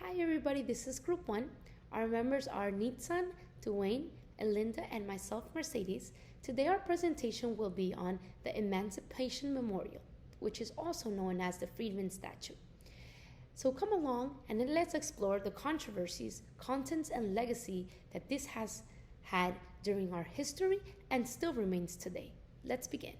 Hi everybody, this is Group 1. Our members are Nitsan, Dwayne, Elinda, and myself, Mercedes. Today our presentation will be on the Emancipation Memorial, which is also known as the Freedman Statue. So come along and then let's explore the controversies, contents, and legacy that this has had during our history and still remains today. Let's begin.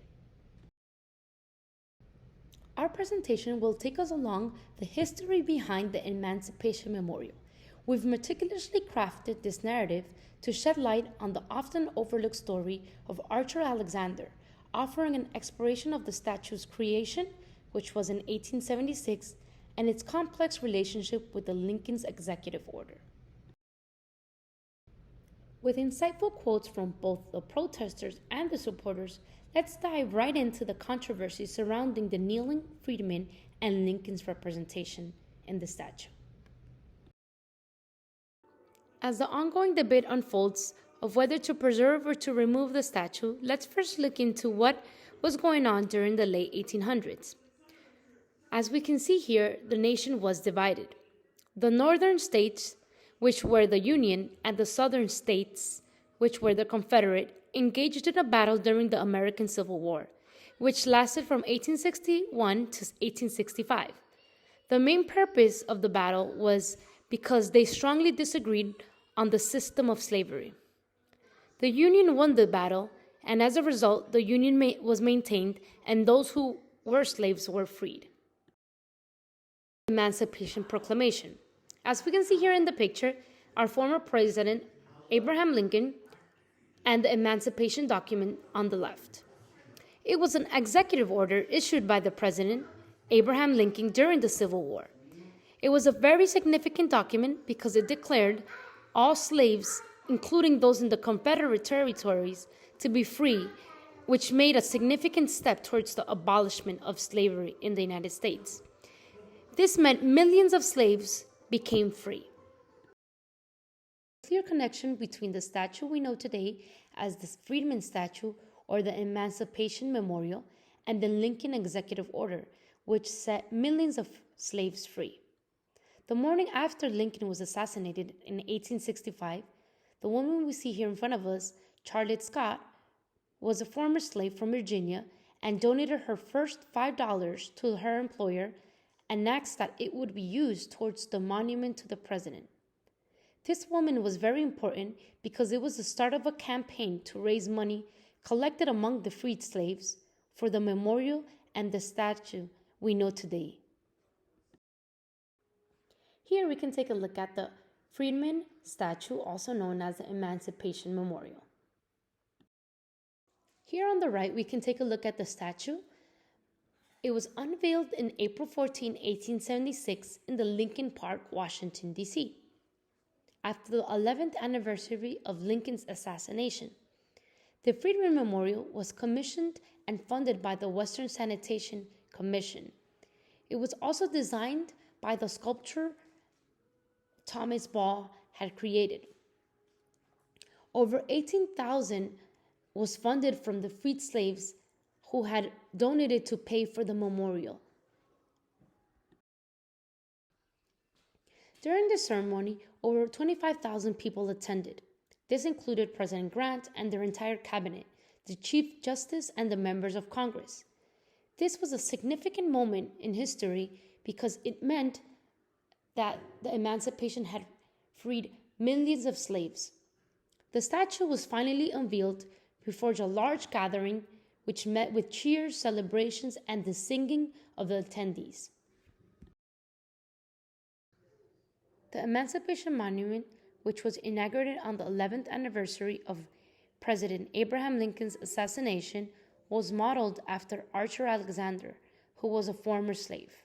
Our presentation will take us along the history behind the Emancipation Memorial. We've meticulously crafted this narrative to shed light on the often overlooked story of Arthur Alexander, offering an exploration of the statue's creation, which was in 1876, and its complex relationship with the Lincoln's executive order. With insightful quotes from both the protesters and the supporters, let's dive right into the controversy surrounding the kneeling freedmen and Lincoln's representation in the statue. As the ongoing debate unfolds of whether to preserve or to remove the statue, let's first look into what was going on during the late 1800s. As we can see here, the nation was divided. The northern states, which were the Union, and the southern states, which were the Confederate, engaged in a battle during the American Civil War, which lasted from 1861 to 1865. The main purpose of the battle was because they strongly disagreed on the system of slavery. The Union won the battle, and as a result, the Union was maintained, and those who were slaves were freed. Emancipation Proclamation. As we can see here in the picture, our former president, Abraham Lincoln, and the Emancipation document on the left. It was an executive order issued by the president, Abraham Lincoln, during the Civil War. It was a very significant document because it declared all slaves, including those in the Confederate territories, to be free, which made a significant step towards the abolishment of slavery in the United States. This meant millions of slaves became free. Clear connection between the statue we know today as the Freedman Statue or the Emancipation Memorial and the Lincoln Executive Order, which set millions of slaves free. The morning after Lincoln was assassinated in 1865, the woman we see here in front of us, Charlotte Scott, was a former slave from Virginia and donated her first $5 to her employer and asked that it would be used towards the monument to the president. This woman was very important because it was the start of a campaign to raise money collected among the freed slaves for the memorial and the statue we know today. Here we can take a look at the Freedman Statue, also known as the Emancipation Memorial. Here on the right, we can take a look at the statue. It was unveiled in April 14, 1876 in the Lincoln Park, Washington, D.C. after the 11th anniversary of Lincoln's assassination. The Freedman Memorial was commissioned and funded by the Western Sanitation Commission. It was also designed by the sculptor Thomas Ball had created. Over $18,000 was funded from the freed slaves who had donated to pay for the memorial. During the ceremony, over 25,000 people attended. This included President Grant and their entire cabinet, the Chief Justice, and the members of Congress. This was a significant moment in history because it meant that the emancipation had freed millions of slaves. The statue was finally unveiled before a large gathering, which met with cheers, celebrations, and the singing of the attendees. The Emancipation Monument, which was inaugurated on the 11th anniversary of President Abraham Lincoln's assassination, was modeled after Arthur Alexander, who was a former slave.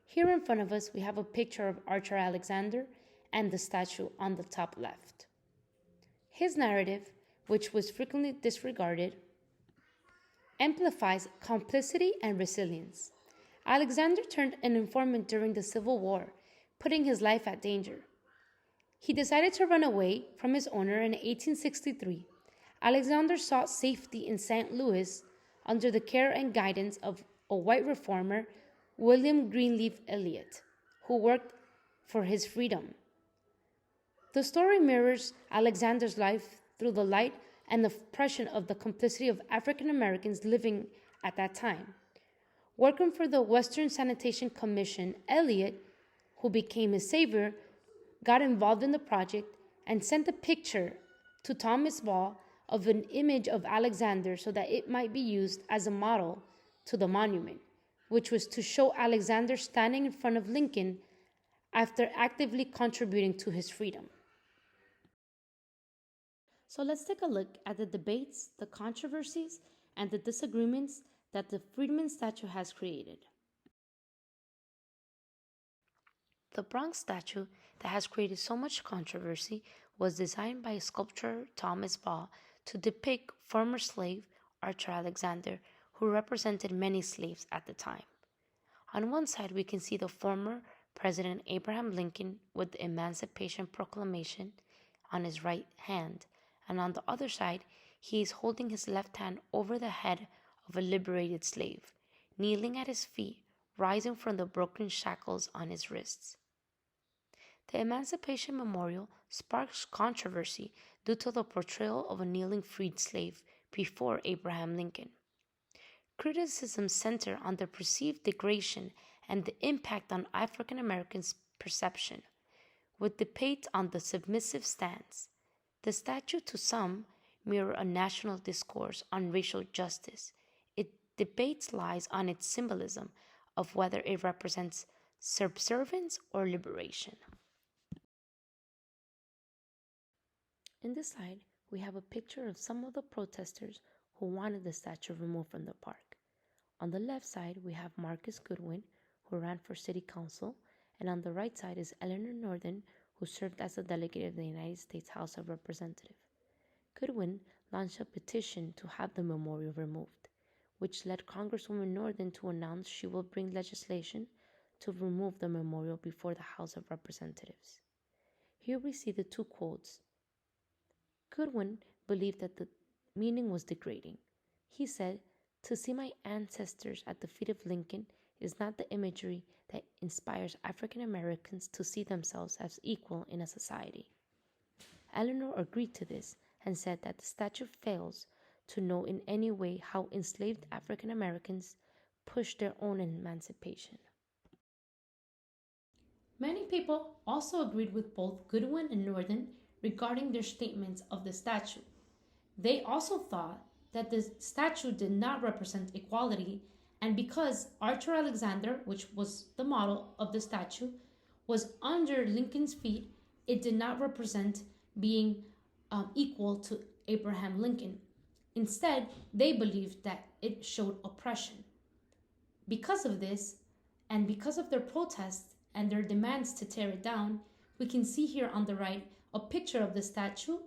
Here in front of us, we have a picture of Arthur Alexander and the statue on the top left. His narrative, which was frequently disregarded, amplifies complicity and resilience. Alexander turned an informant during the Civil War, putting his life at danger. He decided to run away from his owner in 1863. Alexander sought safety in St. Louis under the care and guidance of a white reformer, William Greenleaf Eliot, who worked for his freedom. The story mirrors Alexander's life through the light and the oppression of the complicity of African Americans living at that time. Working for the Western Sanitation Commission, Eliot, who became his savior, got involved in the project and sent a picture to Thomas Ball of an image of Alexander so that it might be used as a model to the monument, which was to show Alexander standing in front of Lincoln after actively contributing to his freedom. So let's take a look at the debates, the controversies, and the disagreements that the Freedman Statue has created. The Bronx statue that has created so much controversy was designed by sculptor Thomas Ball to depict former slave Archer Alexander, who represented many slaves at the time. On one side, we can see the former President Abraham Lincoln with the Emancipation Proclamation on his right hand, and on the other side, he is holding his left hand over the head of a liberated slave, kneeling at his feet, rising from the broken shackles on his wrists. The Emancipation Memorial sparks controversy due to the portrayal of a kneeling freed slave before Abraham Lincoln. Criticisms center on the perceived degradation and the impact on African Americans' perception, with debate on the submissive stance. The statue, to some, mirror a national discourse on racial justice. It debates lies on its symbolism of whether it represents subservience or liberation. In this slide, we have a picture of some of the protesters who wanted the statue removed from the park. On the left side, we have Marcus Goodwin, who ran for city council, and on the right side is Eleanor Northern, who served as a delegate of the United States House of Representatives. Goodwin launched a petition to have the memorial removed, which led Congresswoman Northern to announce she will bring legislation to remove the memorial before the House of Representatives. Here we see the two quotes. Goodwin believed that the meaning was degrading. He said, "To see my ancestors at the feet of Lincoln is not the imagery that inspires African Americans to see themselves as equal in a society." Eleanor agreed to this and said that the statue fails to know in any way how enslaved African Americans pushed their own emancipation. Many people also agreed with both Goodwin and Northern regarding their statements of the statue. They also thought that the statue did not represent equality, and because Archer Alexander, which was the model of the statue, was under Lincoln's feet, it did not represent being equal to Abraham Lincoln. Instead, they believed that it showed oppression. Because of this, and because of their protests and their demands to tear it down, we can see here on the right a picture of the statue,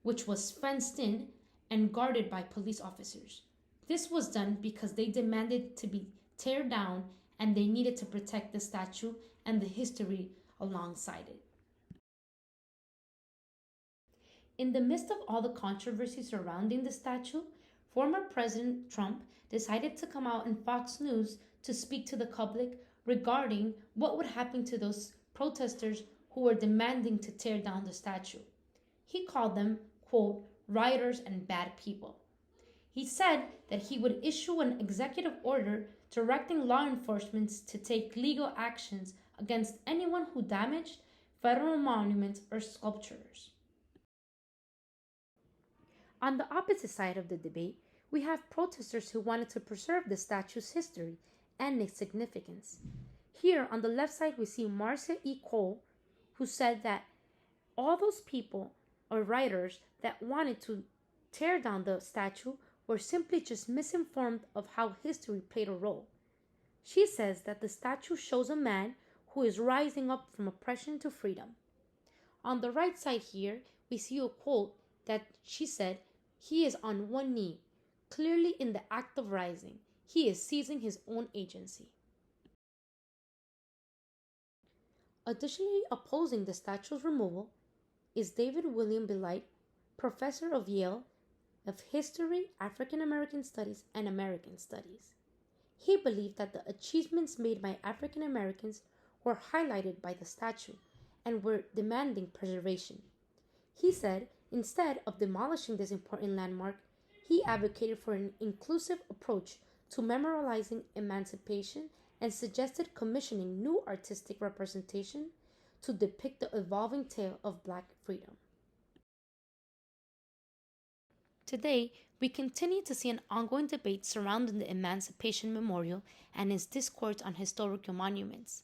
which was fenced in and guarded by police officers. This was done because they demanded to be teared down and they needed to protect the statue and the history alongside it. In the midst of all the controversy surrounding the statue, former President Trump decided to come out in Fox News to speak to the public regarding what would happen to those protesters who were demanding to tear down the statue. He called them, quote, rioters and bad people. He said that he would issue an executive order directing law enforcement to take legal actions against anyone who damaged federal monuments or sculptures. On the opposite side of the debate, we have protesters who wanted to preserve the statue's history and its significance. Here on the left side, we see Marcia E. Cole, who said that all those people or writers that wanted to tear down the statue were simply just misinformed of how history played a role. She says that the statue shows a man who is rising up from oppression to freedom. On the right side here, we see a quote that she said, "He is on one knee, clearly in the act of rising. He is seizing his own agency." Additionally opposing the statue's removal is David William Belite, professor of Yale of History, African American Studies, and American Studies. He believed that the achievements made by African Americans were highlighted by the statue and were demanding preservation. He said instead of demolishing this important landmark, he advocated for an inclusive approach to memorializing emancipation and suggested commissioning new artistic representation to depict the evolving tale of Black freedom. Today, we continue to see an ongoing debate surrounding the Emancipation Memorial and its discourse on historical monuments.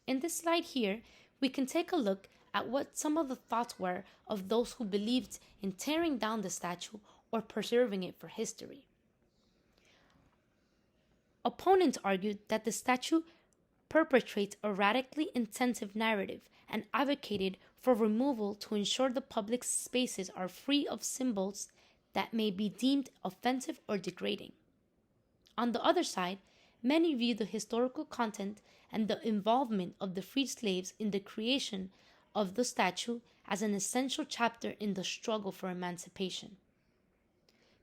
In this slide here, we can take a look at what some of the thoughts were of those who believed in tearing down the statue or preserving it for history. Opponents argued that the statue perpetrates a radically intensive narrative and advocated for removal to ensure the public spaces are free of symbols that may be deemed offensive or degrading. On the other side, many view the historical content and the involvement of the freed slaves in the creation of the statue as an essential chapter in the struggle for emancipation.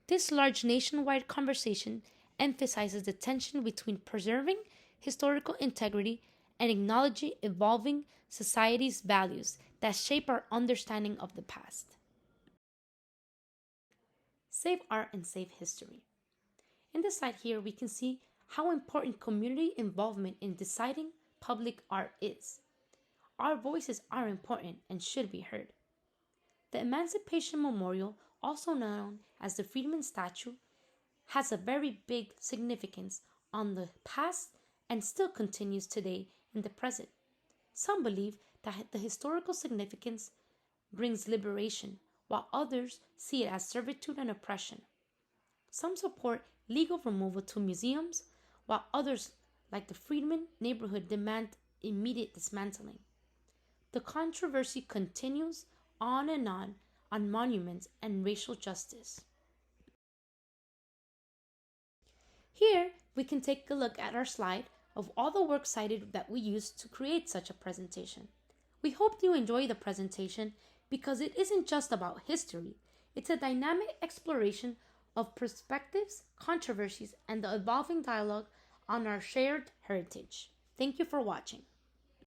This large nationwide conversation emphasizes the tension between preserving historical integrity and acknowledging evolving society's values that shape our understanding of the past. Save art and save history. In this slide here, we can see how important community involvement in deciding public art is. Our voices are important and should be heard. The Emancipation Memorial, also known as the Freedman Statue, has a very big significance on the past and still continues today in the present. Some believe that the historical significance brings liberation, while others see it as servitude and oppression. Some support legal removal to museums, while others, like the Freedman neighborhood, demand immediate dismantling. The controversy continues on monuments and racial justice. Here, we can take a look at our slide of all the work cited that we used to create such a presentation. We hope you enjoy the presentation because it isn't just about history, it's a dynamic exploration of perspectives, controversies, and the evolving dialogue on our shared heritage. Thank you for watching.